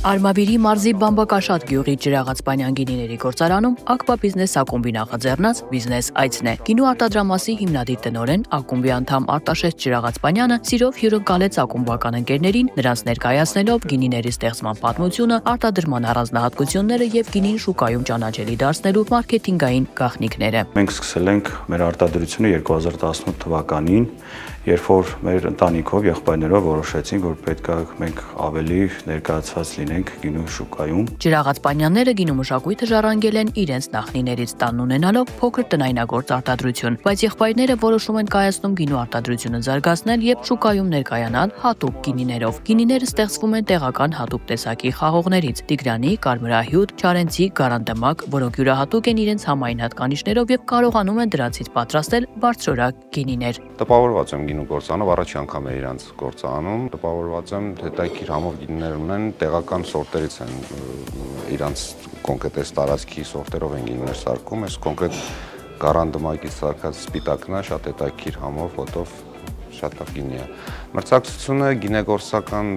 Արմավիրի մարզի Բամբակաշատ գյուղի Ջրաղացպանյան գինիների գործարանում ԱԿՊԱ բիզնես ակումբի նախաձեռնած բիզնես այցն է։ Գինու արտադրամասի հիմնադիր տնօրեն ակումբի անդամ Արտաշես Ջրաղացպանյանը սիրով հյուրընկալեց ակումբական ընկերներին, նրանց ներկայացնելով գինիների ստեղծման պատմությունը, արտադրման առանձնահատկությունները եւ գինին շուկայում ճանաչելի դարձնելու մարքեթինգային գաղտնիքները։ Մենք սկսել ենք մեր արտադրությունը 2018 թվականին, երբ որ մեր ընտանիքով եղբայրներով որոշեցինք, որ պետք է մենք ավելի ներկայացված լինենք գինու շուկայում։ Ջրաղացպանյանները գինու մշակույթը ժառանգել են իրենց նախնիներից տանն ունենալով փոքր տնայնագործ արտադրություն, բայց եղբայրները որոշում են կայացնում գինու արտադրությունը զարգացնել եւ շուկայում ներկայանալ հատուկ գինիներով։ Գինիները ստեղծվում են տեղական հատուկ տեսակի խաղողներից՝ տիգրանի, կարմրահյութ, չարենցի, գարանդամակ, որոնք յուրահատուկ են իրենց համային հատկանիշներով եւ կարողանում են դրանցից պատրաստել բարձրորակ գինիներ։ Տպավորված եմ գինու գործանով, առաջի անգամ է իրանց գործանում, տպավորված եմ հետաքրքիր համով գինիներ ունեն, տեղական սորտերից են իրանց կոնկրետ այս տարածքի սորտերով են գինիներ սարքում, այս կոնկրետ գարանդամակից սարքած սպիտակն է, շատ հետաքրքիր համով, հոտով շատ լավ գինի է։ Մրցակցությունը գինեգործական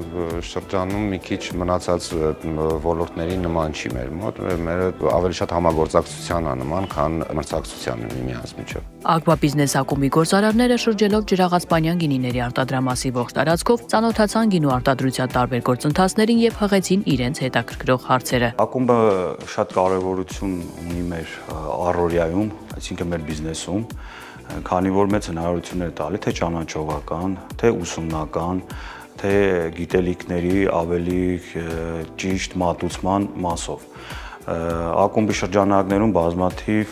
շրջանում մի քիչ մնացած ոլորտների նման չի մեր մոտ, մերը ավելի շատ համագործակցության է նման, քան մրցակցության միմյանց միջև։ ԱԿՊԱ բիզնես ակումբի գործարարները շրջելով Ջրաղացպանյան գինիների արտադրամասի ողջ տարածքով ծանոթացան գինու արտադրության տարբեր գործընթացներին եւ հղեցին իրենց հետաքրքրող հարցերը։ Ակումբը շատ կարեւորություն ունի մեր առօրյայում, այսինքն մեր բիզնեսում, քանի որ մեծ հնարավորություններ տալի թե ճանաչողական, թե ուսումնական, թե գիտելիքների ավելի ճիշտ մատուցման մասով։ Ակումբի շրջանակներում բազմաթիվ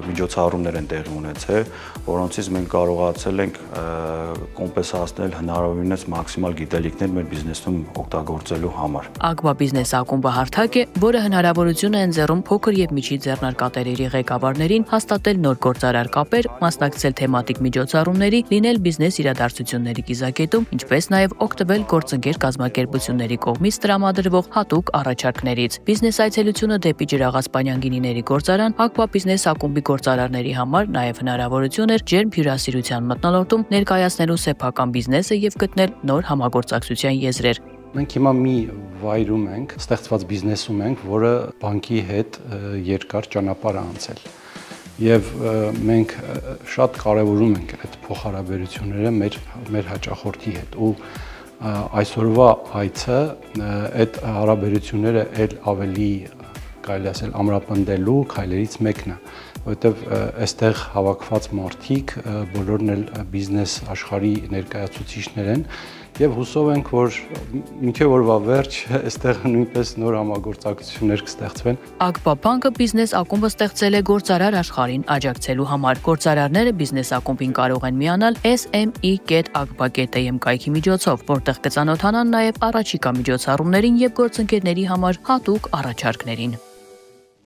միջոցառումներ են տեղի ունեցել, որոնցից մենք կարողացել ենք կոմպենսացնել հնարավորինս մաքսիմալ գիտելիքներ մեր բիզնեսում օգտագործելու համար։ ԱԿՊԱ բիզնես ակումբը հարթակ է, որը հնարավորություն է ընձեռում փոքր եւ միջի ձեռնարկատերերի ղեկավարներին հաստատել նոր գործարար կապեր, մասնակցել թեմատիկ միջոցառումների, լինել բիզնես իրադարձությունների կիզակետում, ինչպես նաեւ օգտվել գործընկեր կազմակերպությունների կողմից տրամադրվող հատուկ առաջարկներից։ Բիզնես այցելությունը դեպի Ջրաղացպանյան գինիների գործարան ԱԿՊԱ բիզնես ակումբի գործարարների համար նաև հնարավորություն էր ջերմ հյուրասիրության մթնոլորտում ներկայացնելու սեփական բիզնեսը եւ գտնել նոր համագործակցության եզրեր։ Մենք հիմա մի վայրում ենք, ստեղծված բիզնեսում ենք, որը բանկի հետ երկար ճանապարհ է անցել։ Եվ մենք շատ կարևորում ենք այդ փոխհարաբերությունները մեր հաճախորդի հետ ու այսօրվա այցը այդ հարաբերությունները ավելի կարելի ասել ամրապնդելու քայլերից մեկն է, որովհետև այստեղ հավաքված մարդիկ բոլորն էլ բիզնես աշխարհի ներկայացուցիչներ են եւ հուսով ենք, որ մինչեւ օրվա վերջ այստեղ նույնպես նոր համագործակցություններ կստեղծվեն։ ԱԿՊԱ բանկը բիզնես ակումբը ստեղծել է գործարար աշխարհին աջակցելու համար։ Գործարարները բիզնես ակումբին կարող են միանալ sme.akpa.am կայքի միջոցով, որտեղ կծանոթանան նաեւ առաջիկա միջոցառումներին եւ գործընկերների համար հատուկ առաջարկներին։